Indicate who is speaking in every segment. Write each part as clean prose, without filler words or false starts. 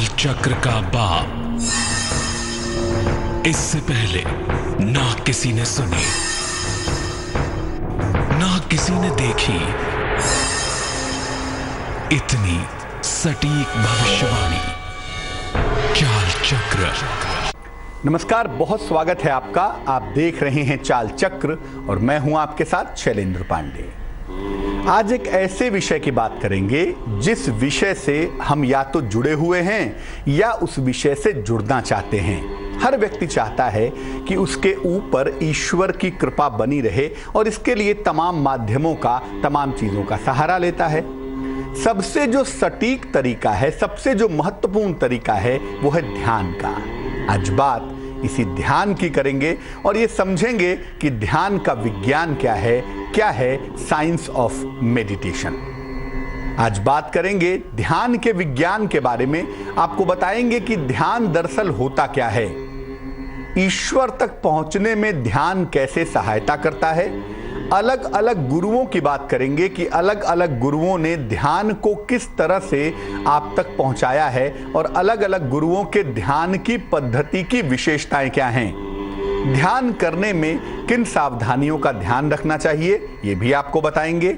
Speaker 1: चाल चक्र का बाप इससे पहले ना किसी ने सुनी, ना किसी ने देखी इतनी सटीक भविष्यवाणी। चाल चक्र।
Speaker 2: नमस्कार, बहुत स्वागत है आपका। आप देख रहे हैं चाल चक्र और मैं हूं आपके साथ शैलेंद्र पांडे। आज एक ऐसे विषय की बात करेंगे जिस विषय से हम या तो जुड़े हुए हैं या उस विषय से जुड़ना चाहते हैं। हर व्यक्ति चाहता है कि उसके ऊपर ईश्वर की कृपा बनी रहे और इसके लिए तमाम माध्यमों का, तमाम चीजों का सहारा लेता है। सबसे जो सटीक तरीका है, सबसे जो महत्वपूर्ण तरीका है, वो है ध्यान का। आज बात इसी ध्यान की करेंगे और ये समझेंगे कि ध्यान का विज्ञान क्या है साइंस ऑफ मेडिटेशन। आज बात करेंगे ध्यान के विज्ञान के बारे में। आपको बताएंगे कि ध्यान दरअसल होता क्या है, ईश्वर तक पहुंचने में ध्यान कैसे सहायता करता है। अलग अलग गुरुओं की बात करेंगे कि अलग अलग गुरुओं ने ध्यान को किस तरह से आप तक पहुंचाया है और अलग अलग गुरुओं के ध्यान की पद्धति की विशेषताएं क्या हैं। ध्यान करने में किन सावधानियों का ध्यान रखना चाहिए, ये भी आपको बताएंगे।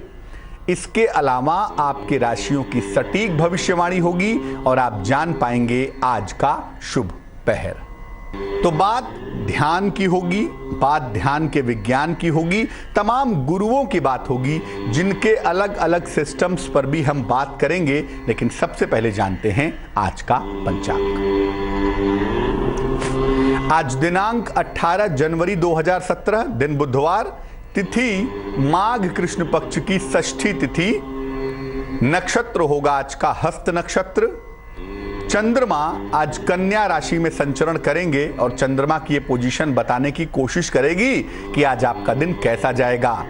Speaker 2: इसके अलावा आपकी राशियों की सटीक भविष्यवाणी होगी और आप जान पाएंगे आज का शुभ पहर। तो बात ध्यान की होगी, बात ध्यान के विज्ञान की होगी, तमाम गुरुओं की बात होगी जिनके अलग अलग सिस्टम्स पर भी हम बात करेंगे। लेकिन सबसे पहले जानते हैं आज का पंचांग। आज दिनांक 18 जनवरी 2017, दिन बुधवार, तिथि माघ कृष्ण पक्ष की षष्ठी तिथि, नक्षत्र होगा आज का हस्त नक्षत्र। चंद्रमा आज कन्या राशि में संचरण करेंगे और चंद्रमा की ये पोजीशन बताने की कोशिश करेगी कि आज आपका दिन कैसा जाएगा।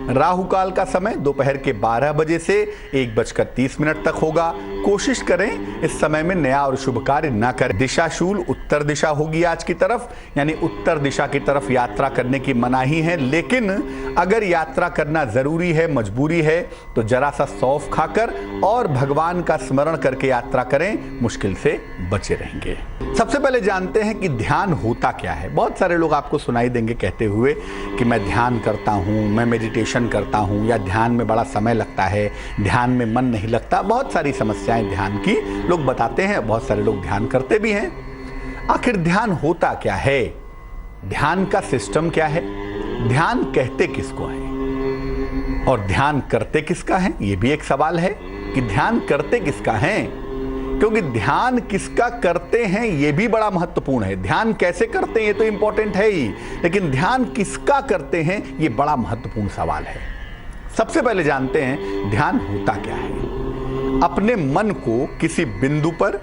Speaker 2: राहु काल का समय दोपहर के 12 बजे से 1:30 तक होगा। कोशिश करें इस समय में नया और शुभ कार्य न करें। दिशाशूल उत्तर दिशा होगी आज की तरफ, यानी उत्तर दिशा की तरफ यात्रा करने की मनाही है। लेकिन अगर यात्रा करना जरूरी है, मजबूरी है, तो जरा सा सौंफ खाकर और भगवान का स्मरण करके यात्रा करें, मुश्किल से बचे रहेंगे। सबसे पहले जानते हैं कि ध्यान होता क्या है। बहुत सारे लोग आपको सुनाई देंगे कहते हुए कि मैं ध्यान करता हूँ, मैं मेडिटेशन करता हूँ, या ध्यान में बड़ा समय लगता है, ध्यान में मन नहीं लगता। बहुत सारी समस्याएं ध्यान की लोग बताते हैं, बहुत सारे लोग ध्यान करते भी हैं। आखिर ध्यान होता क्या है, ध्यान का सिस्टम क्या है, ध्यान कहते किसको है और ध्यान करते किसका है, ये भी एक सवाल है कि ध्यान करते किसका है। क्योंकि ध्यान किसका करते हैं ये भी बड़ा महत्वपूर्ण है। ध्यान कैसे करते हैं ये तो इंपॉर्टेंट है ही, लेकिन ध्यान किसका करते हैं ये बड़ा महत्वपूर्ण सवाल है। सबसे पहले जानते हैं ध्यान होता क्या है। अपने मन को किसी बिंदु पर,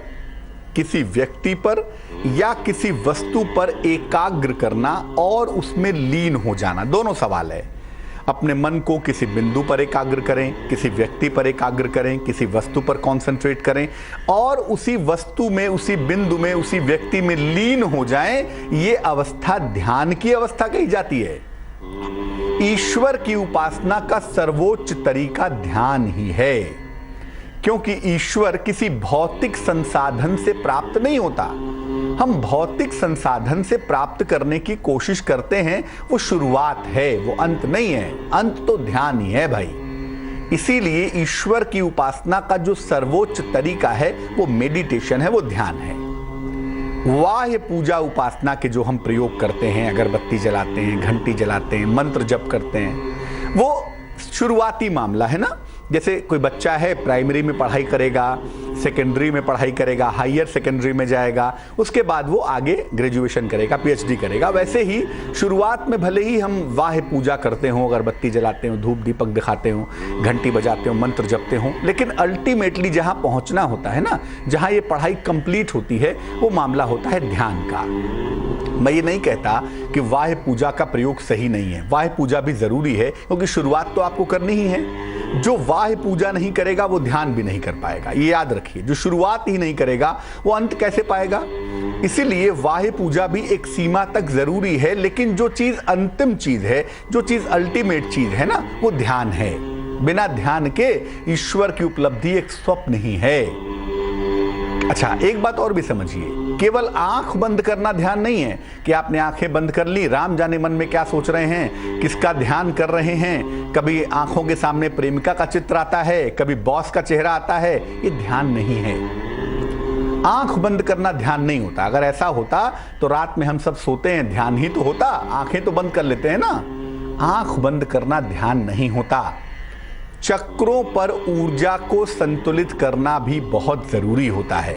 Speaker 2: किसी व्यक्ति पर या किसी वस्तु पर एकाग्र करना और उसमें लीन हो जाना, दोनों सवाल है। अपने मन को किसी बिंदु पर एकाग्र करें, किसी व्यक्ति पर एकाग्र करें, किसी वस्तु पर कंसंट्रेट करें और उसी वस्तु में, उसी बिंदु में, उसी व्यक्ति में लीन हो जाएं, ये अवस्था ध्यान की अवस्था कही जाती है। ईश्वर की उपासना का सर्वोच्च तरीका ध्यान ही है, क्योंकि ईश्वर किसी भौतिक संसाधन से प्राप्त नहीं होता। हम भौतिक संसाधन से प्राप्त करने की कोशिश करते हैं, वो शुरुआत है, वो अंत नहीं है। अंत तो ध्यान ही है भाई। इसीलिए ईश्वर की उपासना का जो सर्वोच्च तरीका है वो मेडिटेशन है, वो ध्यान है। वाह्य पूजा उपासना के जो हम प्रयोग करते हैं, अगरबत्ती जलाते हैं, घंटी जलाते हैं, मंत्र जप करते हैं, वो शुरुआती मामला है ना। जैसे कोई बच्चा है, प्राइमरी में पढ़ाई करेगा, सेकेंडरी में पढ़ाई करेगा, हायर सेकेंडरी में जाएगा, उसके बाद वो आगे ग्रेजुएशन करेगा, पीएचडी करेगा। वैसे ही शुरुआत में भले ही हम वाह्य पूजा करते हों, अगरबत्ती जलाते हों, धूप दीपक दिखाते हों, घंटी बजाते हों, मंत्र जपते हों, लेकिन अल्टीमेटली जहाँ पहुँचना होता है ना, जहाँ ये पढ़ाई कंप्लीट होती है, वो मामला होता है ध्यान का। मैं ये नहीं कहता कि वाह्य पूजा का प्रयोग सही नहीं है, वाह्य पूजा भी जरूरी है, क्योंकि शुरुआत तो आपको करनी ही है। जो वाह्य पूजा नहीं करेगा वो ध्यान भी नहीं कर पाएगा, ये याद रखिए। जो शुरुआत ही नहीं करेगा वो अंत कैसे पाएगा। इसीलिए वाह्य पूजा भी एक सीमा तक जरूरी है, लेकिन जो चीज अंतिम चीज है, जो चीज अल्टीमेट चीज है ना, वो ध्यान है। बिना ध्यान के ईश्वर की उपलब्धि एक स्वप्न ही है। अच्छा, एक बात और भी समझिए, केवल आंख बंद करना ध्यान नहीं है कि आपने आंखें बंद कर ली, राम जाने मन में क्या सोच रहे हैं, किसका ध्यान कर रहे हैं। कभी आंखों के सामने प्रेमिका का चित्र आता है, कभी बॉस का चेहरा आता है, ये ध्यान नहीं है। आंख बंद करना ध्यान नहीं होता। अगर ऐसा होता तो रात में हम सब सोते हैं, ध्यान ही तो होता, आंखें तो बंद कर लेते हैं ना। आंख बंद करना ध्यान नहीं होता। चक्रों पर ऊर्जा को संतुलित करना भी बहुत जरूरी होता है।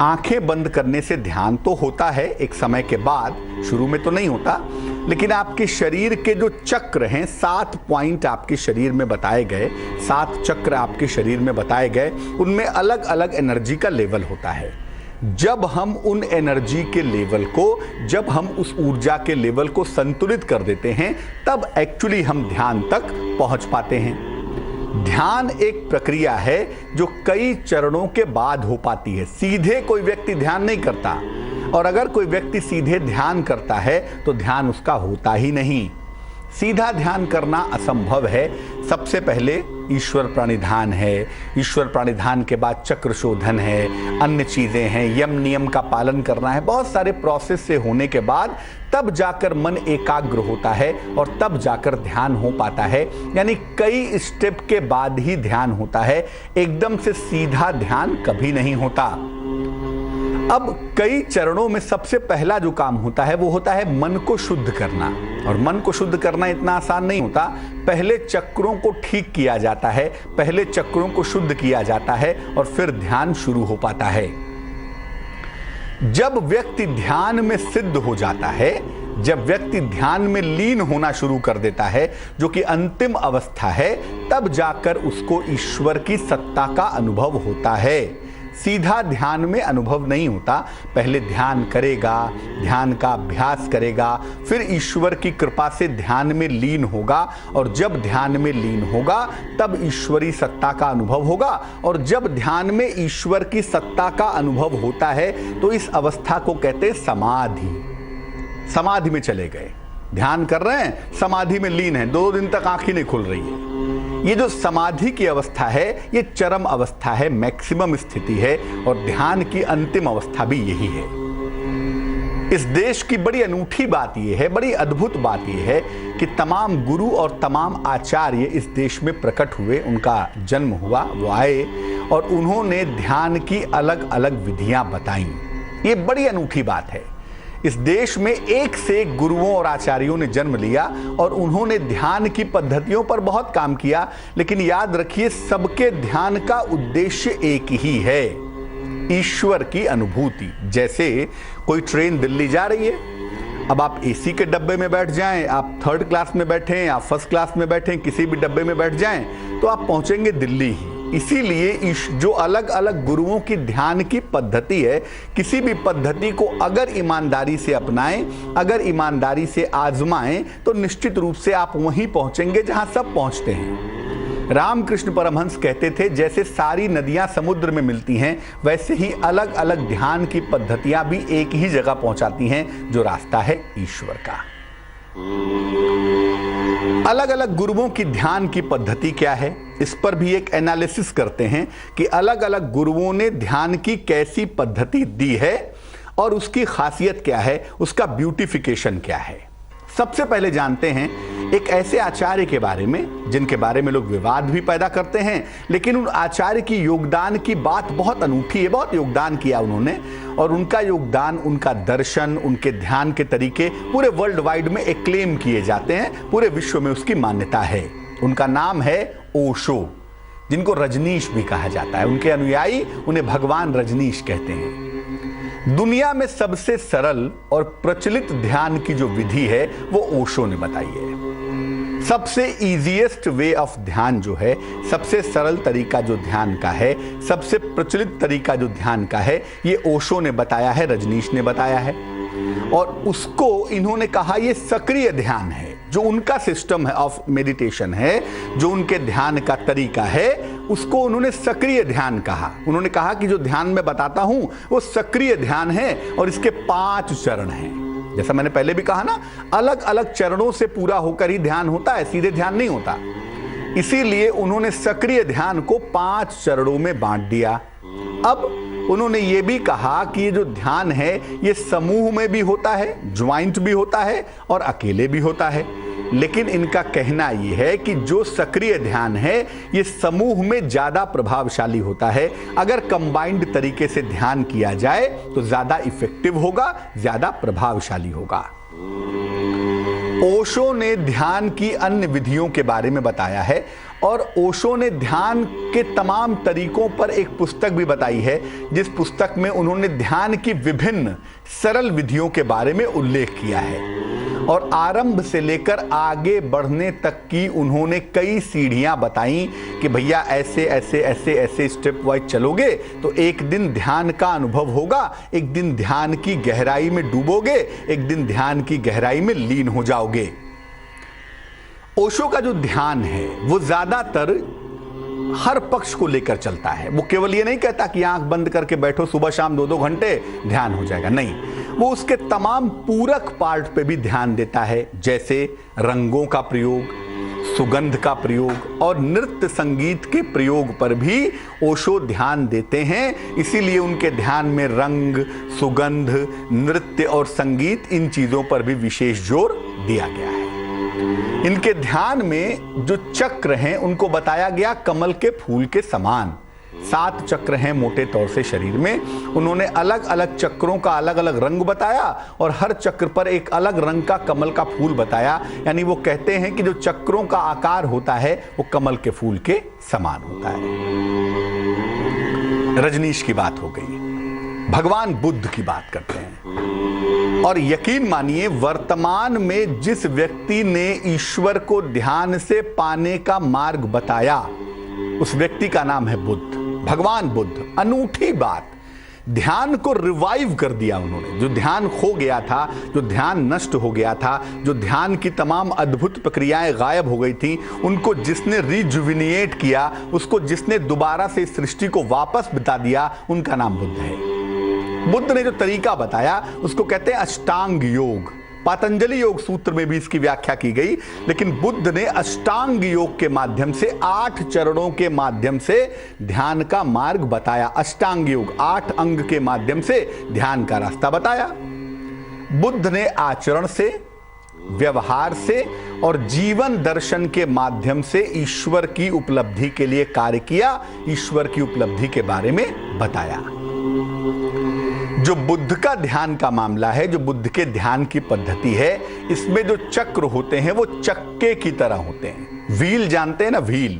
Speaker 2: आंखें बंद करने से ध्यान तो होता है एक समय के बाद, शुरू में तो नहीं होता, लेकिन आपके शरीर के जो चक्र हैं, 7 पॉइंट आपके शरीर में बताए गए, 7 चक्र आपके शरीर में बताए गए, उनमें अलग अलग एनर्जी का लेवल होता है। जब हम उन एनर्जी के लेवल को, जब हम उस ऊर्जा के लेवल को संतुलित कर देते हैं, तब एक्चुअली हम ध्यान तक पहुंच पाते हैं। ध्यान एक प्रक्रिया है जो कई चरणों के बाद हो पाती है। सीधे कोई व्यक्ति ध्यान नहीं करता, और अगर कोई व्यक्ति सीधे ध्यान करता है तो ध्यान उसका होता ही नहीं। सीधा ध्यान करना असंभव है। सबसे पहले ईश्वर प्रणिधान है, ईश्वर प्रणिधान के बाद चक्र शोधन है, अन्य चीजें हैं, यम नियम का पालन करना है, बहुत सारे प्रोसेस से होने के बाद तब जाकर मन एकाग्र होता है और तब जाकर ध्यान हो पाता है। यानी कई स्टेप के बाद ही ध्यान होता है, एकदम से सीधा ध्यान कभी नहीं होता। अब कई चरणों में सबसे पहला जो काम होता है वो होता है मन को शुद्ध करना, और मन को शुद्ध करना इतना आसान नहीं होता। पहले चक्रों को ठीक किया जाता है, पहले चक्रों को शुद्ध किया जाता है और फिर ध्यान शुरू हो पाता है। जब व्यक्ति ध्यान में सिद्ध हो जाता है, जब व्यक्ति ध्यान में लीन होना शुरू कर देता है, जो कि अंतिम अवस्था है, तब जाकर उसको ईश्वर की सत्ता का अनुभव होता है। सीधा ध्यान में अनुभव नहीं होता। पहले ध्यान करेगा, ध्यान का अभ्यास करेगा, फिर ईश्वर की कृपा से ध्यान में लीन होगा, और जब ध्यान में लीन होगा तब ईश्वरी सत्ता का अनुभव होगा। और जब ध्यान में ईश्वर की सत्ता का अनुभव होता है तो इस अवस्था को कहते हैं समाधि। समाधि में चले गए, ध्यान कर रहे हैं, समाधि में लीन है, 2 दिन तक आंखें नहीं खुल रही है। ये जो समाधि की अवस्था है ये चरम अवस्था है, मैक्सिमम स्थिति है, और ध्यान की अंतिम अवस्था भी यही है। इस देश की बड़ी अनूठी बात यह है, बड़ी अद्भुत बात यह है कि तमाम गुरु और तमाम आचार्य इस देश में प्रकट हुए, उनका जन्म हुआ, वो आए और उन्होंने ध्यान की अलग अलग विधियां बताई। ये बड़ी अनूठी बात है। इस देश में एक से एक गुरुओं और आचार्यों ने जन्म लिया और उन्होंने ध्यान की पद्धतियों पर बहुत काम किया, लेकिन याद रखिए सबके ध्यान का उद्देश्य एक ही है, ईश्वर की अनुभूति। जैसे कोई ट्रेन दिल्ली जा रही है, अब आप एसी के डब्बे में बैठ जाएं, आप 3rd क्लास में बैठें या 1st क्लास में बैठें, किसी भी डब्बे में बैठ जाएं तो आप पहुंचेंगे दिल्ली ही। इसीलिए जो अलग अलग गुरुओं की ध्यान की पद्धति है, किसी भी पद्धति को अगर ईमानदारी से अपनाएं, अगर ईमानदारी से आजमाएं, तो निश्चित रूप से आप वहीं पहुंचेंगे जहां सब पहुंचते हैं। रामकृष्ण परमहंस कहते थे, जैसे सारी नदियां समुद्र में मिलती हैं, वैसे ही अलग अलग ध्यान की पद्धतियां भी एक ही जगह पहुंचाती हैं, जो रास्ता है ईश्वर का। अलग अलग गुरुओं की ध्यान की पद्धति क्या है, इस पर भी एक एनालिसिस करते हैं कि अलग अलग गुरुओं ने ध्यान की कैसी पद्धति दी है और उसकी खासियत क्या है, उसका ब्यूटिफिकेशन क्या है। सबसे पहले जानते हैं एक ऐसे आचार्य के बारे में जिनके बारे में लोग विवाद भी पैदा करते हैं, लेकिन उन आचार्य की योगदान की बात बहुत अनूठी है। बहुत योगदान किया उन्होंने, और उनका योगदान, उनका दर्शन, उनके ध्यान के तरीके पूरे वर्ल्ड वाइड में एक्लेम किए जाते हैं, पूरे विश्व में उसकी मान्यता है। उनका नाम है ओशो, जिनको रजनीश भी कहा जाता है। उनके अनुयायी उन्हें भगवान रजनीश कहते हैं। दुनिया में सबसे सरल और प्रचलित ध्यान की जो विधि है वो ओशो ने बताई है। सबसे इजीएस्ट वे ऑफ ध्यान जो है, सबसे सरल तरीका जो ध्यान का है, सबसे प्रचलित तरीका जो ध्यान का है, ये ओशो ने बताया है, रजनीश ने बताया है। और उसको इन्होंने कहा ये सक्रिय ध्यान है, जो उनका सिस्टम है ऑफ मेडिटेशन है, जो उनके ध्यान का तरीका है, उसको उन्होंने सक्रिय ध्यान कहा। उन्होंने कहा कि जो ध्यान मैं बताता हूं वो सक्रिय ध्यान है और इसके 5 चरण हैं। जैसा मैंने पहले भी कहा ना, अलग अलग चरणों से पूरा होकर ही ध्यान होता है, सीधे ध्यान नहीं होता। इसीलिए उन्होंने सक्रिय ध्यान को 5 चरणों में बांट दिया। अब उन्होंने ये भी कहा कि ये जो ध्यान है ये समूह में भी होता है, ज्वाइंट भी होता है और अकेले भी होता है। लेकिन इनका कहना ये है कि जो सक्रिय ध्यान है ये समूह में ज्यादा प्रभावशाली होता है। अगर कंबाइंड तरीके से ध्यान किया जाए तो ज्यादा इफेक्टिव होगा, ज्यादा प्रभावशाली होगा। ओशो ने ध्यान की अन्य विधियों के बारे में बताया है और ओशो ने ध्यान के तमाम तरीकों पर एक पुस्तक भी बताई है, जिस पुस्तक में उन्होंने ध्यान की विभिन्न सरल विधियों के बारे में उल्लेख किया है और आरंभ से लेकर आगे बढ़ने तक की उन्होंने कई सीढ़ियां बताई कि भैया ऐसे ऐसे ऐसे ऐसे स्टेप वाइज चलोगे तो एक दिन ध्यान का अनुभव होगा, एक दिन ध्यान की गहराई में डूबोगे, एक दिन ध्यान की गहराई में लीन हो जाओगे। ओशो का जो ध्यान है वो ज्यादातर हर पक्ष को लेकर चलता है। वो केवल ये नहीं कहता कि आंख बंद करके बैठो सुबह शाम 2-2 घंटे ध्यान हो जाएगा, नहीं, वो उसके तमाम पूरक पार्ट पे भी ध्यान देता है, जैसे रंगों का प्रयोग, सुगंध का प्रयोग और नृत्य संगीत के प्रयोग पर भी ओशो ध्यान देते हैं। इसीलिए उनके ध्यान में रंग, सुगंध, नृत्य और संगीत, इन चीजों पर भी विशेष जोर दिया गया है। इनके ध्यान में जो चक्र हैं उनको बताया गया कमल के फूल के समान। 7 चक्र हैं मोटे तौर से शरीर में। उन्होंने अलग अलग चक्रों का अलग अलग रंग बताया और हर चक्र पर एक अलग रंग का कमल का फूल बताया। यानी वो कहते हैं कि जो चक्रों का आकार होता है वो कमल के फूल के समान होता है। रजनीश की बात हो गई, भगवान बुद्ध की बात करते हैं। और यकीन मानिए वर्तमान में जिस व्यक्ति ने ईश्वर को ध्यान से पाने का मार्ग बताया उस व्यक्ति का नाम है बुद्ध, भगवान बुद्ध। अनूठी बात, ध्यान को रिवाइव कर दिया उन्होंने। जो ध्यान खो गया था, जो ध्यान नष्ट हो गया था, जो ध्यान की तमाम अद्भुत प्रक्रियाएं गायब हो गई थी, उनको जिसने रिजुविनिएट किया, उसको जिसने दोबारा से इस सृष्टि को वापस बता दिया, उनका नाम बुद्ध है। बुद्ध ने जो तरीका बताया उसको कहते हैं अष्टांग योग। पतंजलि योग सूत्र में भी इसकी व्याख्या की गई, लेकिन बुद्ध ने अष्टांग योग के माध्यम से 8 चरणों के माध्यम से ध्यान का मार्ग बताया। अष्टांग योग 8 अंग के माध्यम से ध्यान का रास्ता बताया। बुद्ध ने आचरण से, व्यवहार से और जीवन दर्शन के माध्यम से ईश्वर की उपलब्धि के लिए कार्य किया, ईश्वर की उपलब्धि के बारे में बताया। जो बुद्ध का ध्यान का मामला है, जो बुद्ध के ध्यान की पद्धति है, इसमें जो चक्र होते हैं वो चक्के की तरह होते हैं। व्हील जानते हैं ना, व्हील,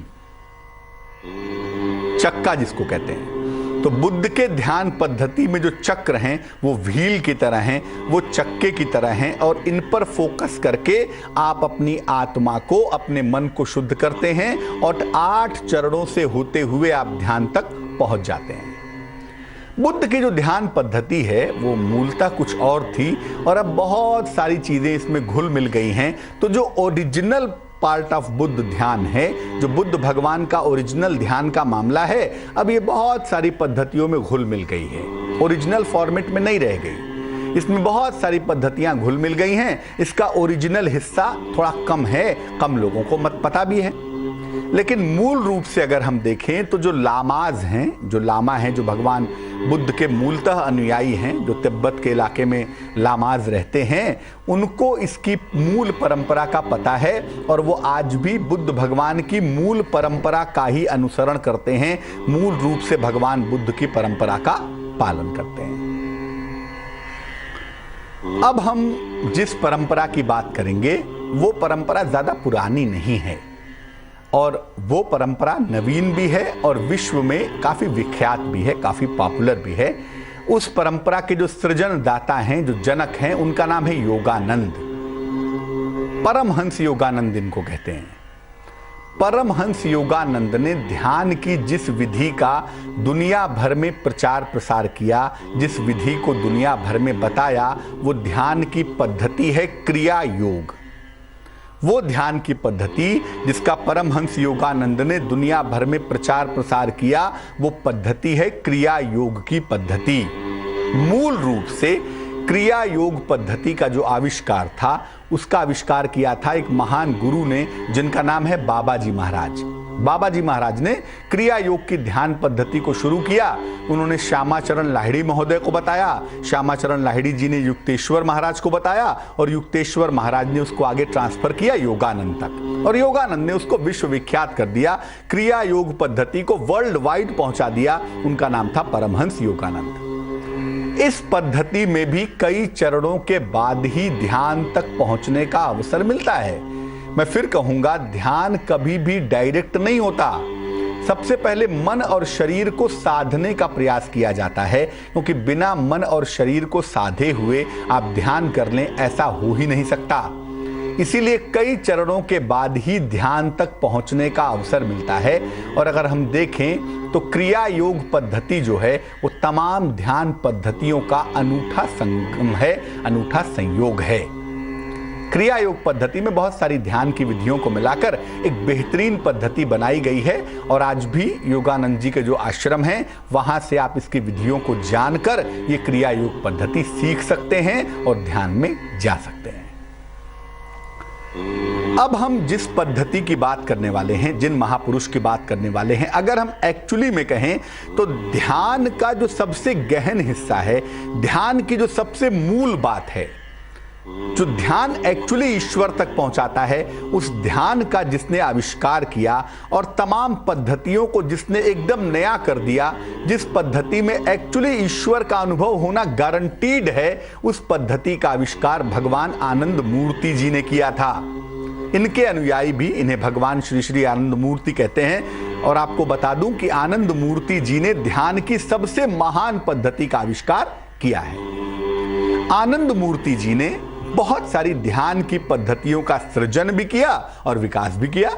Speaker 2: चक्का जिसको कहते हैं। तो बुद्ध के ध्यान पद्धति में जो चक्र हैं वो व्हील की तरह हैं, वो चक्के की तरह हैं और इन पर फोकस करके आप अपनी आत्मा को, अपने मन को शुद्ध करते हैं और 8 चरणों से होते हुए आप ध्यान तक पहुंच जाते हैं। बुद्ध की जो ध्यान पद्धति है वो मूलतः कुछ और थी और अब बहुत सारी चीजें इसमें घुल मिल गई हैं। तो जो ओरिजिनल पार्ट ऑफ बुद्ध ध्यान है, जो बुद्ध भगवान का ओरिजिनल ध्यान का मामला है, अब ये बहुत सारी पद्धतियों में घुल मिल गई है, ओरिजिनल फॉर्मेट में नहीं रह गई। इसमें बहुत सारी पद्धतियां घुल मिल गई हैं। इसका ओरिजिनल हिस्सा थोड़ा कम है, कम लोगों को मत पता भी है। लेकिन मूल रूप से अगर हम देखें तो जो लामाज हैं, जो लामा हैं, जो भगवान बुद्ध के मूलतः अनुयायी हैं, जो तिब्बत के इलाके में लामाज रहते हैं, उनको इसकी मूल परंपरा का पता है और वो आज भी बुद्ध भगवान की मूल परंपरा का ही अनुसरण करते हैं, मूल रूप से भगवान बुद्ध की परंपरा का पालन करते हैं। अब हम जिस परंपरा की बात करेंगे वो परंपरा ज्यादा पुरानी नहीं है और वो परंपरा नवीन भी है और विश्व में काफी विख्यात भी है, काफी पॉपुलर भी है। उस परंपरा के जो सृजनदाता हैं, जो जनक हैं, उनका नाम है योगानंद। परमहंस योगानंद इनको कहते हैं। परमहंस योगानंद ने ध्यान की जिस विधि का दुनिया भर में प्रचार प्रसार किया, जिस विधि को दुनिया भर में बताया, वो ध्यान की पद्धति है क्रिया योग। वो ध्यान की पद्धति जिसका परमहंस योगानंद ने दुनिया भर में प्रचार प्रसार किया, वो पद्धति है क्रिया योग की पद्धति। मूल रूप से क्रिया योग पद्धति का जो आविष्कार था, उसका आविष्कार किया था एक महान गुरु ने, जिनका नाम है बाबा जी महाराज। बाबा जी महाराज ने क्रिया योग की ध्यान पद्धति को शुरू किया। उन्होंने श्यामाचरण लाहिड़ी महोदय को बताया, श्यामाचरण लाहिड़ी जी ने युक्तेश्वर महाराज को बताया और युक्तेश्वर महाराज ने उसको आगे ट्रांसफर किया योगानंद तक, और योगानंद ने उसको विश्वविख्यात कर दिया, क्रिया योग पद्धति को वर्ल्ड वाइड पहुंचा दिया। उनका नाम था परमहंस योगानंद। इस पद्धति में भी कई चरणों के बाद ही ध्यान तक पहुंचने का अवसर मिलता है। मैं फिर कहूंगा, ध्यान कभी भी डायरेक्ट नहीं होता। सबसे पहले मन और शरीर को साधने का प्रयास किया जाता है, क्योंकि बिना मन और शरीर को साधे हुए आप ध्यान कर लें ऐसा हो ही नहीं सकता। इसीलिए कई चरणों के बाद ही ध्यान तक पहुंचने का अवसर मिलता है। और अगर हम देखें तो क्रिया योग पद्धति जो है वो तमाम ध्यान पद्धतियों का अनूठा संगम है, अनूठा संयोग है। क्रिया योग पद्धति में बहुत सारी ध्यान की विधियों को मिलाकर एक बेहतरीन पद्धति बनाई गई है, और आज भी योगानंद जी के जो आश्रम हैं वहां से आप इसकी विधियों को जानकर ये क्रिया योग पद्धति सीख सकते हैं और ध्यान में जा सकते हैं। अब हम जिस पद्धति की बात करने वाले हैं, जिन महापुरुष की बात करने वाले हैं, अगर हम एक्चुअली में कहें तो ध्यान का जो सबसे गहन हिस्सा है, ध्यान की जो सबसे मूल बात है, जो ध्यान एक्चुअली ईश्वर तक पहुंचाता है, उस ध्यान का जिसने आविष्कार किया और तमाम पद्धतियों को जिसने एकदम नया कर दिया, जिस पद्धति में एक्चुअली ईश्वर का अनुभव होना गारंटीड है, उस पद्धति का आविष्कार भगवान आनंद मूर्ति जी ने किया था। इनके अनुयायी भी इन्हें भगवान श्री श्री आनंद मूर्ति कहते हैं। और आपको बता दूं कि आनंद मूर्ति जी ने ध्यान की सबसे महान पद्धति का आविष्कार किया है। आनंद मूर्ति जी ने बहुत सारी ध्यान की पद्धतियों का सृजन भी किया और विकास भी किया।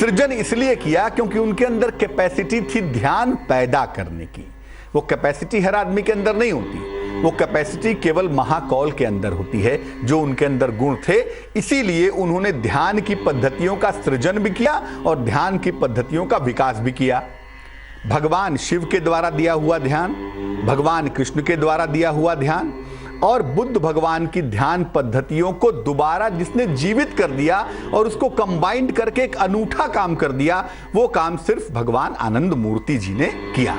Speaker 2: सृजन इसलिए किया क्योंकि उनके अंदर कैपेसिटी थी ध्यान पैदा करने की। वो कैपेसिटी हर आदमी के अंदर नहीं होती, वो कैपेसिटी केवल महाकौल के अंदर होती है, जो उनके अंदर गुण थे। इसीलिए उन्होंने ध्यान की पद्धतियों का सृजन भी किया और ध्यान की पद्धतियों का विकास भी किया। भगवान शिव के द्वारा दिया हुआ ध्यान, भगवान कृष्ण के द्वारा दिया हुआ ध्यान और बुद्ध भगवान की ध्यान पद्धतियों को दोबारा जिसने जीवित कर दिया और उसको कंबाइंड करके एक अनूठा काम कर दिया, वो काम सिर्फ भगवान आनंद मूर्ति जी ने किया।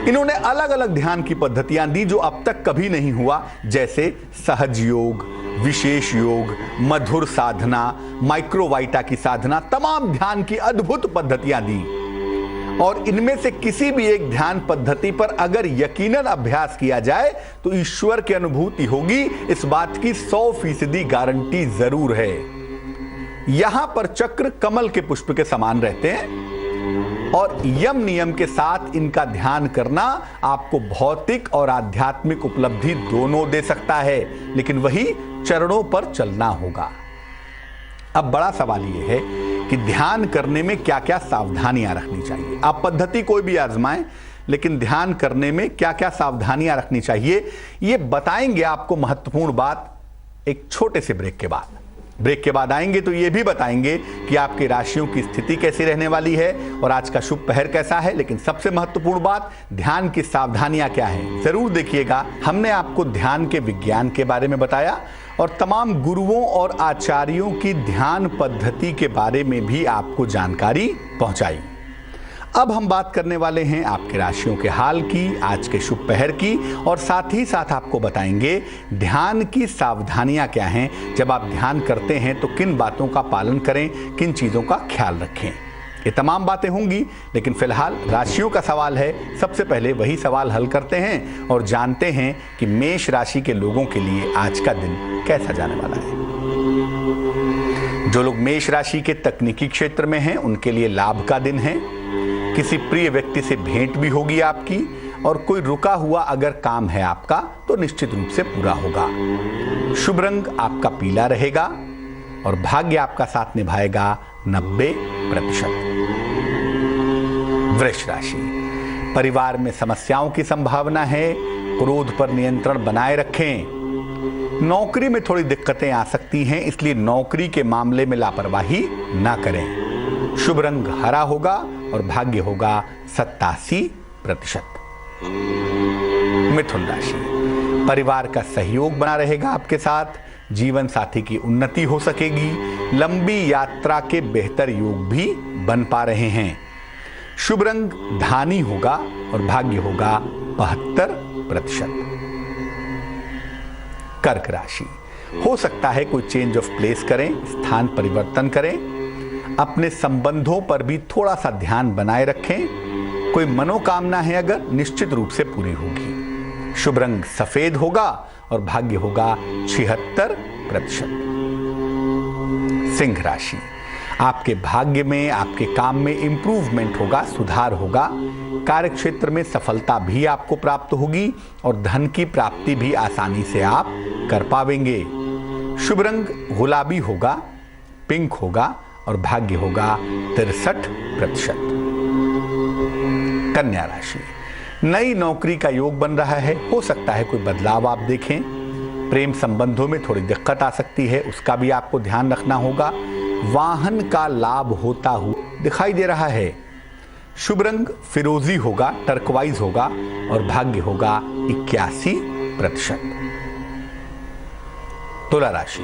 Speaker 2: इन्होंने अलग अलग ध्यान की पद्धतियां दी जो अब तक कभी नहीं हुआ, जैसे सहज योग, विशेष योग, मधुर साधना, माइक्रोवाइटा की साधना, तमाम ध्यान की अद्भुत पद्धतियां दी। और इनमें से किसी भी एक ध्यान पद्धति पर अगर यकीनन अभ्यास किया जाए तो ईश्वर की अनुभूति होगी, इस बात की 100% गारंटी जरूर है। यहां पर चक्र कमल के पुष्प के समान रहते हैं और यम नियम के साथ इनका ध्यान करना आपको भौतिक और आध्यात्मिक उपलब्धि दोनों दे सकता है, लेकिन वही चरणों पर चलना होगा। अब बड़ा सवाल यह है कि ध्यान करने में क्या क्या सावधानियां रखनी चाहिए। आप पद्धति कोई भी आजमाएं, लेकिन ध्यान करने में क्या क्या सावधानियां रखनी चाहिए, ये बताएंगे आपको महत्वपूर्ण बात एक छोटे से ब्रेक के बाद। ब्रेक के बाद आएंगे तो ये भी बताएंगे कि आपकी राशियों की स्थिति कैसी रहने वाली है और आज का शुभ पहर कैसा है। लेकिन सबसे महत्वपूर्ण बात, ध्यान की सावधानियां क्या हैं, जरूर देखिएगा। हमने आपको ध्यान के विज्ञान के बारे में बताया और तमाम गुरुओं और आचार्यों की ध्यान पद्धति के बारे में भी आपको जानकारी पहुंचाई। अब हम बात करने वाले हैं आपके राशियों के हाल की, आज के शुभ पहर की, और साथ ही साथ आपको बताएंगे ध्यान की सावधानियां क्या हैं। जब आप ध्यान करते हैं तो किन बातों का पालन करें, किन चीज़ों का ख्याल रखें। ये तमाम बातें होंगी, लेकिन फिलहाल राशियों का सवाल है। सबसे पहले वही सवाल हल करते हैं और जानते हैं कि मेष राशि के लोगों के लिए आज का दिन कैसा जाने वाला है। जो लोग मेष राशि के तकनीकी क्षेत्र में हैं उनके लिए लाभ का दिन है। किसी प्रिय व्यक्ति से भेंट भी होगी आपकी, और कोई रुका हुआ अगर काम है आपका तो निश्चित रूप से पूरा होगा। शुभ रंग आपका पीला रहेगा और भाग्य आपका साथ निभाएगा 90%। वृष राशि, परिवार में समस्याओं की संभावना है, क्रोध पर नियंत्रण बनाए रखें। नौकरी में थोड़ी दिक्कतें आ सकती हैं, इसलिए नौकरी के मामले में लापरवाही ना करें। शुभ रंग हरा होगा और भाग्य होगा 87%। मिथुन राशि, परिवार का सहयोग बना रहेगा आपके साथ, जीवन साथी की उन्नति हो सकेगी, लंबी यात्रा के बेहतर योग भी बन पा रहे हैं। शुभ रंग धानी होगा और भाग्य होगा 72%। कर्क राशि, हो सकता है कोई चेंज ऑफ प्लेस करें, स्थान परिवर्तन करें, अपने संबंधों पर भी थोड़ा सा ध्यान बनाए रखें। कोई मनोकामना है अगर, निश्चित रूप से पूरी होगी। शुभ रंग सफेद होगा और भाग्य होगा 76%। सिंह राशि, आपके भाग्य में, आपके काम में इंप्रूवमेंट होगा, सुधार होगा। कार्य क्षेत्र में सफलता भी आपको प्राप्त होगी और धन की प्राप्ति भी आसानी से आप कर पाएंगे। शुभ रंग गुलाबी होगा, पिंक होगा और भाग्य होगा 63%। कन्या राशि, नई नौकरी का योग बन रहा है, हो सकता है कोई बदलाव आप देखें। प्रेम संबंधों में थोड़ी दिक्कत आ सकती है, उसका भी आपको ध्यान रखना होगा। वाहन का लाभ होता हुआ दिखाई दे रहा है। शुभ रंग फिरोजी होगा, टर्कवाइज होगा और भाग्य होगा 81%। तुला राशि,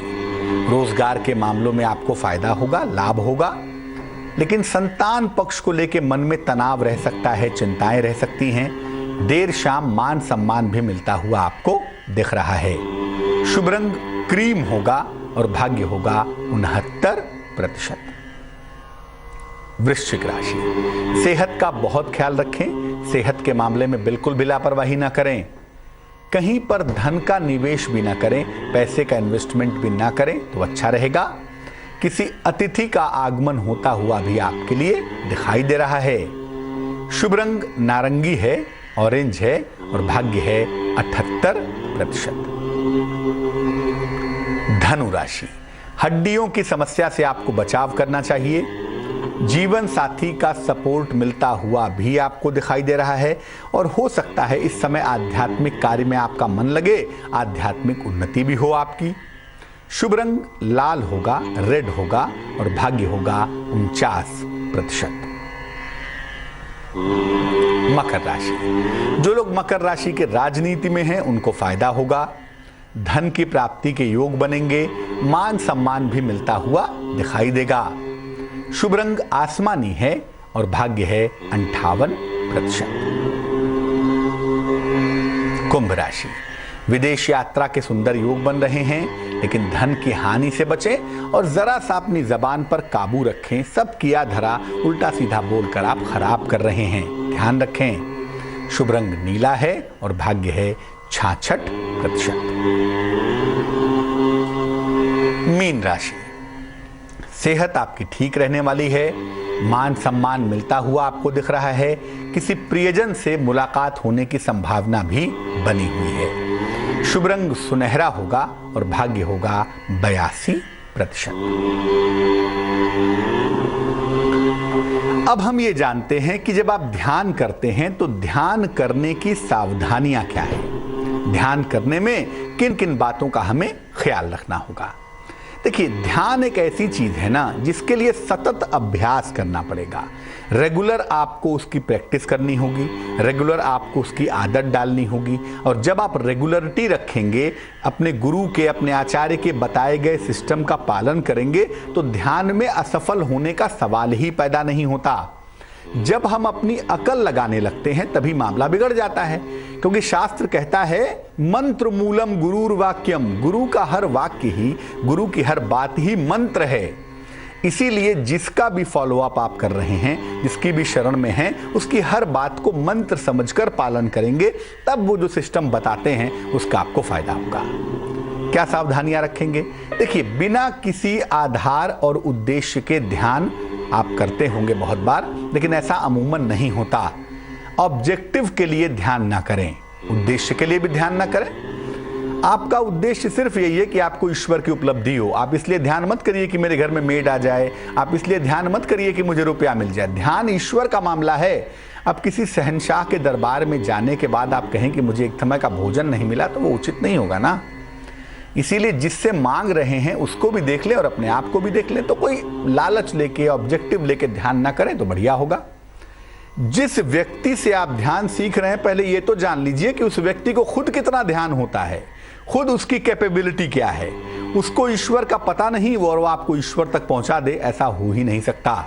Speaker 2: रोजगार के मामलों में आपको फायदा होगा, लाभ होगा, लेकिन संतान पक्ष को लेकर मन में तनाव रह सकता है, चिंताएं रह सकती हैं। देर शाम मान सम्मान भी मिलता हुआ आपको दिख रहा है। शुभ रंग क्रीम होगा और भाग्य होगा 69%। वृश्चिक राशि, सेहत का बहुत ख्याल रखें, सेहत के मामले में बिल्कुल भी लापरवाही ना करें। कहीं पर धन का निवेश भी ना करें, पैसे का इन्वेस्टमेंट भी ना करें तो अच्छा रहेगा। किसी अतिथि का आगमन होता हुआ भी आपके लिए दिखाई दे रहा है। शुभ रंग नारंगी है, ऑरेंज है और भाग्य है 78%। धनु राशि, हड्डियों की समस्या से आपको बचाव करना चाहिए। जीवन साथी का सपोर्ट मिलता हुआ भी आपको दिखाई दे रहा है और हो सकता है इस समय आध्यात्मिक कार्य में आपका मन लगे, आध्यात्मिक उन्नति भी हो आपकी। शुभ रंग लाल होगा, रेड होगा और भाग्य होगा 49%। मकर राशि, जो लोग मकर राशि के राजनीति में हैं उनको फायदा होगा, धन की प्राप्ति के योग बनेंगे, मान सम्मान भी मिलता हुआ दिखाई देगा। शुभ रंग आसमानी है और भाग्य है 58%। कुंभ राशि, विदेश यात्रा के सुंदर योग बन रहे हैं, लेकिन धन की हानि से बचें और जरा सा अपनी जबान पर काबू रखें। सब किया धरा उल्टा सीधा बोलकर आप खराब कर रहे हैं, ध्यान रखें। शुभ रंग नीला है और भाग्य है 66%। मीन राशि, सेहत आपकी ठीक रहने वाली है, मान सम्मान मिलता हुआ आपको दिख रहा है। किसी प्रियजन से मुलाकात होने की संभावना भी बनी हुई है। शुभ रंग सुनहरा होगा और भाग्य होगा 82%। अब हम ये जानते हैं कि जब आप ध्यान करते हैं तो ध्यान करने की सावधानियां क्या है, ध्यान करने में किन किन बातों का हमें ख्याल रखना होगा। देखिए, ध्यान एक ऐसी चीज है ना जिसके लिए सतत अभ्यास करना पड़ेगा। रेगुलर आपको उसकी प्रैक्टिस करनी होगी, रेगुलर आपको उसकी आदत डालनी होगी। और जब आप रेगुलरिटी रखेंगे, अपने गुरु के, अपने आचार्य के बताए गए सिस्टम का पालन करेंगे, तो ध्यान में असफल होने का सवाल ही पैदा नहीं होता। जब हम अपनी अकल लगाने लगते हैं तभी मामला बिगड़ जाता है, क्योंकि शास्त्र कहता है मंत्र मूलम गुरुर वाक्यम, गुरु का हर वाक्य ही, गुरु की हर बात ही मंत्र है। इसीलिए जिसका भी फॉलोअप आप कर रहे हैं, जिसकी भी शरण में हैं, उसकी हर बात को मंत्र समझकर पालन करेंगे, तब वो जो सिस्टम बताते हैं उसका आपको फायदा होगा। क्या सावधानियां रखेंगे? देखिए, बिना किसी आधार और उद्देश्य के ध्यान आप करते होंगे बहुत बार, लेकिन ऐसा अमूमन नहीं होता। ऑब्जेक्टिव के लिए ध्यान ना करें, उद्देश्य के लिए भी ध्यान ना करें। आपका उद्देश्य सिर्फ यही है कि आपको ईश्वर की उपलब्धि हो। आप इसलिए ध्यान मत करिए कि मेरे घर में मेड आ जाए, आप इसलिए ध्यान मत करिए कि मुझे रुपया मिल जाए। ध्यान ईश्वर का मामला है। अब किसी शहंशाह के दरबार में जाने के बाद आप कहें कि मुझे एक समय का भोजन नहीं मिला, तो वो उचित नहीं होगा ना। इसीलिए जिससे मांग रहे हैं उसको भी देख लें और अपने आप को भी देख लें। तो कोई लालच लेके, ऑब्जेक्टिव लेके ध्यान ना करें तो बढ़िया होगा। जिस व्यक्ति से आप ध्यान सीख रहे हैं, पहले ये तो जान लीजिए कि उस व्यक्ति को खुद कितना ध्यान होता है, खुद उसकी कैपेबिलिटी क्या है, उसको ईश्वर का पता नहीं और वो आपको ईश्वर तक पहुंचा दे, ऐसा हो ही नहीं सकता।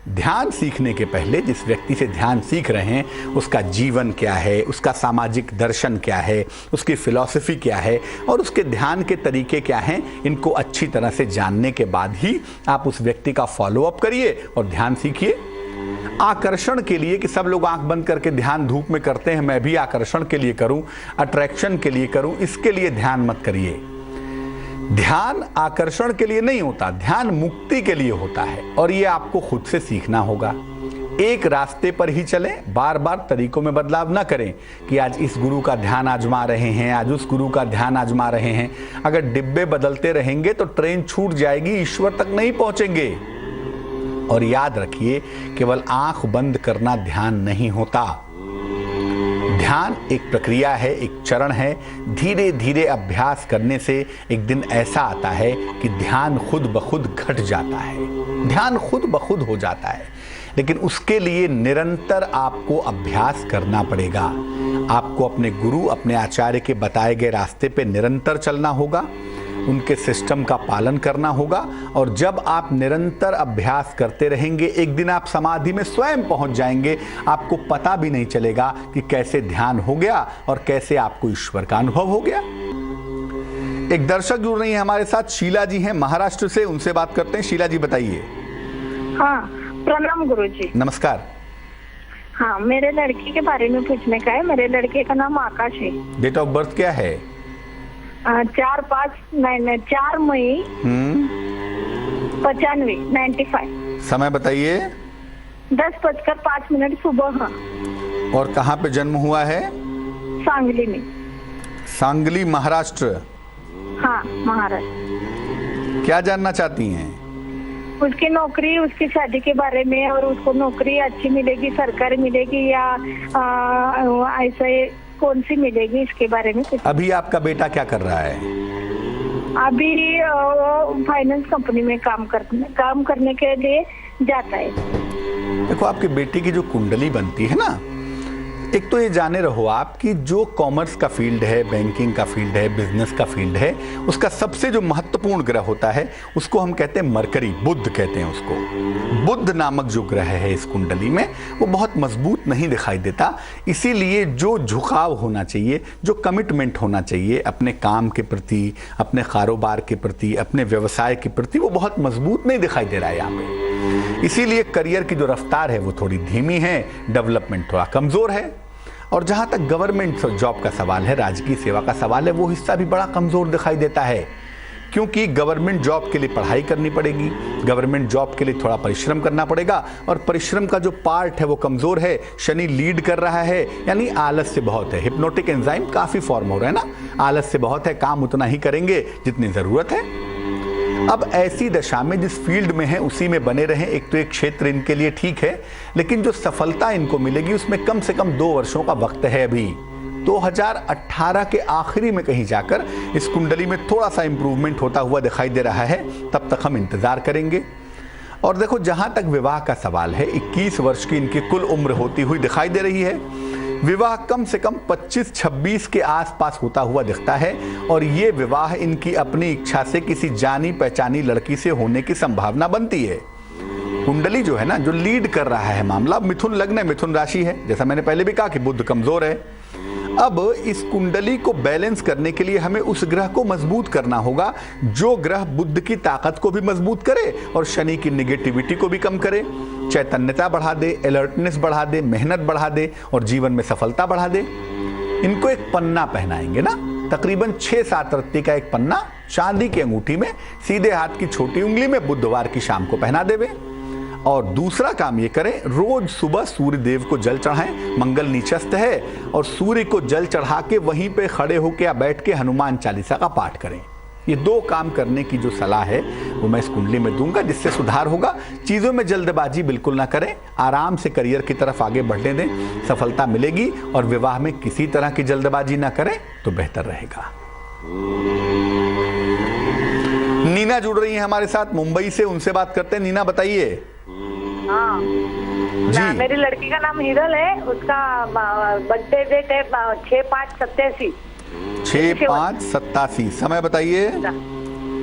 Speaker 2: ध्यान सीखने के पहले जिस व्यक्ति से ध्यान सीख रहे हैं उसका जीवन क्या है, उसका सामाजिक दर्शन क्या है, उसकी फिलॉसफी क्या है और उसके ध्यान के तरीके क्या हैं, इनको अच्छी तरह से जानने के बाद ही आप उस व्यक्ति का फॉलो अप करिए और ध्यान सीखिए। आकर्षण के लिए कि सब लोग आंख बंद करके ध्यान धूप में करते हैं, मैं भी आकर्षण के लिए करूं, अट्रैक्शन के लिए करूं, इसके लिए ध्यान मत करिए। ध्यान आकर्षण के लिए नहीं होता, ध्यान मुक्ति के लिए होता है और ये आपको खुद से सीखना होगा। एक रास्ते पर ही चलें, बार बार तरीकों में बदलाव ना करें कि आज इस गुरु का ध्यान आजमा रहे हैं, आज उस गुरु का ध्यान आजमा रहे हैं। अगर डिब्बे बदलते रहेंगे तो ट्रेन छूट जाएगी, ईश्वर तक नहीं पहुंचेंगे। और याद रखिए, केवल आंख बंद करना ध्यान नहीं होता। ध्यान एक प्रक्रिया है, एक चरण है। धीरे धीरे अभ्यास करने से एक दिन ऐसा आता है कि ध्यान खुद ब खुद घट जाता है, ध्यान खुद ब खुद हो जाता है। लेकिन उसके लिए निरंतर आपको अभ्यास करना पड़ेगा। आपको अपने गुरु, अपने आचार्य के बताए गए रास्ते पे निरंतर चलना होगा, उनके सिस्टम का पालन करना होगा। और जब आप निरंतर अभ्यास करते रहेंगे, एक दिन आप समाधि में स्वयं पहुंच जाएंगे। आपको पता भी नहीं चलेगा कि कैसे ध्यान हो गया और कैसे आपको ईश्वर का अनुभव हो गया। एक दर्शक जुड़ रही है हमारे साथ, शीला जी हैं महाराष्ट्र से, उनसे बात करते हैं। शीला जी बताइए।
Speaker 3: हाँ, प्रणाम गुरुजी।
Speaker 2: नमस्कार।
Speaker 3: हाँ, मेरे लड़की के बारे में पूछने का है। मेरे लड़के का नाम आकाश है।
Speaker 2: डेट ऑफ बर्थ क्या है?
Speaker 3: 4 मई 95।
Speaker 2: समय बताइए।
Speaker 3: 10:05 सुबह।
Speaker 2: और कहाँ पे जन्म हुआ है?
Speaker 3: सांगली में।
Speaker 2: सांगली महाराष्ट्र।
Speaker 3: हाँ, महाराष्ट्र।
Speaker 2: क्या जानना चाहती हैं?
Speaker 3: उसकी नौकरी, उसकी शादी के बारे में, और उसको नौकरी अच्छी मिलेगी, सरकारी मिलेगी या ऐसे कौन सी मिलेगी, इसके बारे में।
Speaker 2: अभी आपका बेटा क्या कर रहा है?
Speaker 3: अभी फाइनेंस कंपनी में काम करने के लिए जाता है।
Speaker 2: देखो, आपकी बेटी की जो कुंडली बनती है ना, एक तो ये जाने रहो आप कि जो कॉमर्स का फील्ड है, बैंकिंग का फील्ड है, बिजनेस का फील्ड है, उसका सबसे जो महत्वपूर्ण ग्रह होता है उसको हम कहते हैं मरकरी, बुध कहते हैं उसको। बुध नामक जो ग्रह है इस कुंडली में, वो बहुत मजबूत नहीं दिखाई देता। इसीलिए जो झुकाव होना चाहिए, जो कमिटमेंट होना चाहिए अपने काम के प्रति, अपने कारोबार के प्रति, अपने व्यवसाय के प्रति, वो बहुत मजबूत नहीं दिखाई दे रहा है यहाँ पे। इसीलिए करियर की जो रफ्तार है वो थोड़ी धीमी है, डेवलपमेंट थोड़ा कमजोर है। और जहां तक गवर्नमेंट जॉब का सवाल है, राजकीय सेवा का सवाल है, वो हिस्सा भी बड़ा कमजोर दिखाई देता है। क्योंकि गवर्नमेंट जॉब के लिए पढ़ाई करनी पड़ेगी, गवर्नमेंट जॉब के लिए थोड़ा परिश्रम करना पड़ेगा, और परिश्रम का जो पार्ट है वो कमजोर है। शनि लीड कर रहा है, यानी आलस से बहुत है। हिप्नोटिक एंजाइम काफी फॉर्म हो रहा है ना, आलस से बहुत है, काम उतना ही करेंगे जितनी जरूरत है। अब ऐसी दशा में जिस फील्ड में है उसी में बने रहें। एक तो एक क्षेत्र इनके लिए ठीक है, लेकिन जो सफलता इनको मिलेगी उसमें कम से कम 2 वर्षों का वक्त है। अभी 2018 के आखिरी में कहीं जाकर इस कुंडली में थोड़ा सा इंप्रूवमेंट होता हुआ दिखाई दे रहा है, तब तक हम इंतजार करेंगे। और देखो, जहां तक विवाह का सवाल है, 21 वर्ष की इनकी कुल उम्र होती हुई दिखाई दे रही है। विवाह कम से कम 25-26 के आसपास होता हुआ दिखता है, और ये विवाह इनकी अपनी इच्छा से किसी जानी पहचानी लड़की से होने की संभावना बनती है। कुंडली जो है ना, जो लीड कर रहा है मामला, मिथुन लग्न है, मिथुन राशि है। जैसा मैंने पहले भी कहा कि बुध कमजोर है। अब इस कुंडली को बैलेंस करने के लिए हमें उस ग्रह को मजबूत करना होगा जो ग्रह बुध की ताकत को भी मजबूत करे और शनि की निगेटिविटी को भी कम करे, चैतन्यता बढ़ा दे, अलर्टनेस बढ़ा दे, मेहनत बढ़ा दे और जीवन में सफलता बढ़ा दे। इनको एक पन्ना पहनाएंगे ना, तकरीबन 6-7 रत्ती का एक पन्ना चांदी की अंगूठी में सीधे हाथ की छोटी उंगली में बुधवार की शाम को पहना देवे। और दूसरा काम ये करें, रोज सुबह सूर्य देव को जल चढ़ाएं। मंगल नीचस्थ है, और सूर्य को जल चढ़ा के वहीं पे खड़े होकर या बैठ के हनुमान चालीसा का पाठ करें। ये 2 काम करने की जो सलाह है वो मैं इस कुंडली में दूंगा, जिससे सुधार होगा। चीजों में जल्दबाजी बिल्कुल ना करें, आराम से करियर की तरफ आगे बढ़ने दें, सफलता मिलेगी। और विवाह में किसी तरह की जल्दबाजी ना करें तो बेहतर रहेगा। नीना जुड़ रही है हमारे साथ मुंबई से, उनसे बात करते हैं। नीना बताइए।
Speaker 3: हाँ
Speaker 2: जी,
Speaker 3: मेरी लड़की का नाम हिरल है। उसका बर्थडे डेट है 6/5/87।
Speaker 2: 6/5/87। समय बताइए।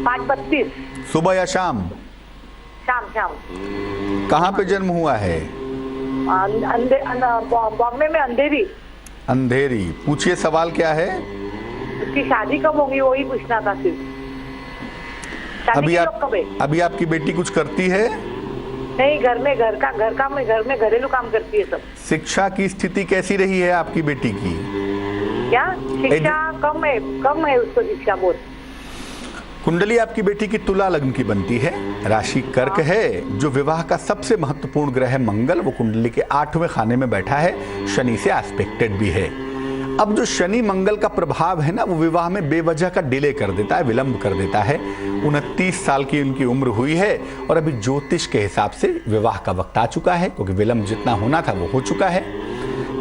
Speaker 4: 5:32
Speaker 2: सुबह या शाम?
Speaker 4: शाम शाम।
Speaker 2: कहाँ पे जन्म हुआ है?
Speaker 4: बॉम्बे में अंधेरी।
Speaker 2: अंधेरी। पूछिए सवाल क्या है?
Speaker 4: उसकी शादी कब होगी वही पूछना था सिर्फ।
Speaker 2: अभी आपकी बेटी कुछ करती है?
Speaker 4: नहीं, घर में घरेलू काम करती है सब।
Speaker 2: शिक्षा की स्थिति कैसी रही है आपकी बेटी की?
Speaker 4: क्या शिक्षा कम है उसको शिक्षा बहुत।
Speaker 2: कुंडली आपकी बेटी की तुला लग्न की बनती है, राशि कर्क है। जो विवाह का सबसे महत्वपूर्ण ग्रह है मंगल, वो कुंडली के 8वें खाने में बैठा है, शनि से एस्पेक्टेड भी है। अब जो शनि मंगल का प्रभाव है ना, वो विवाह में बेवजह का डिले कर देता है, विलंब कर देता है। 29 साल की उनकी उम्र हुई है और अभी ज्योतिष के हिसाब से विवाह का वक्त आ चुका है, क्योंकि विलंब जितना होना था वो हो चुका है।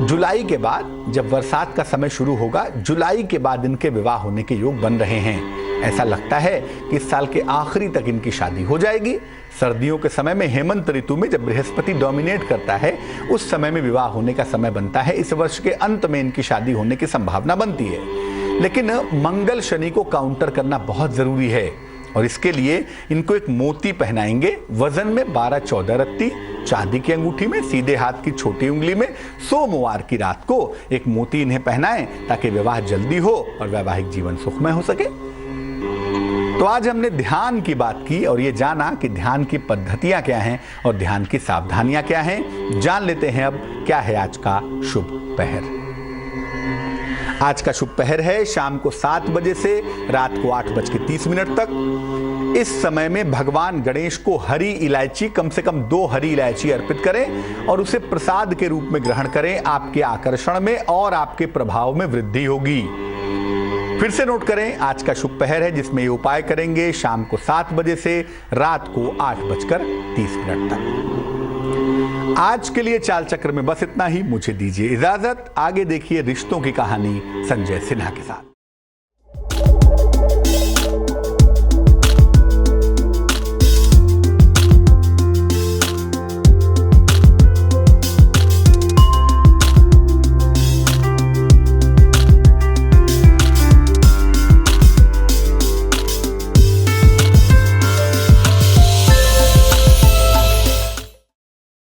Speaker 2: जुलाई के बाद जब बरसात का समय शुरू होगा, जुलाई के बाद इनके विवाह होने के योग बन रहे हैं। ऐसा लगता है कि इस साल के आखिरी तक इनकी शादी हो जाएगी। सर्दियों के समय में हेमंत ऋतु में जब बृहस्पति डोमिनेट करता है, उस समय में विवाह होने का समय बनता है। इस वर्ष के अंत में इनकी शादी होने की संभावना बनती है। लेकिन मंगल शनि को काउंटर करना बहुत जरूरी है और इसके लिए इनको एक मोती पहनाएंगे, वजन में 12-14 रत्ती, चांदी की अंगूठी में, सीधे हाथ की छोटी उंगली में। सोमवार की रात को एक मोती इन्हें पहनाएं ताकि विवाह जल्दी हो और वैवाहिक जीवन सुखमय हो सके। तो आज हमने ध्यान की बात की और ये जाना कि ध्यान की पद्धतियां क्या हैं और ध्यान की सावधानियां क्या हैं। जान लेते हैं अब क्या है आज का शुभ पहर। आज का शुभ पहर है शाम को 7 बजे से रात को 8:30 तक। इस समय में भगवान गणेश को हरी इलायची, कम से कम 2 हरी इलायची अर्पित करें और उसे प्रसाद के रूप में ग्रहण करें। आपके आकर्षण में और आपके प्रभाव में वृद्धि होगी। फिर से नोट करें, आज का शुभ पहर है जिसमें ये उपाय करेंगे शाम को 7 बजे से रात को 8:30 तक। आज के लिए चाल चक्र में बस इतना ही। मुझे दीजिए इजाजत। आगे देखिए रिश्तों की कहानी संजय सिन्हा के साथ।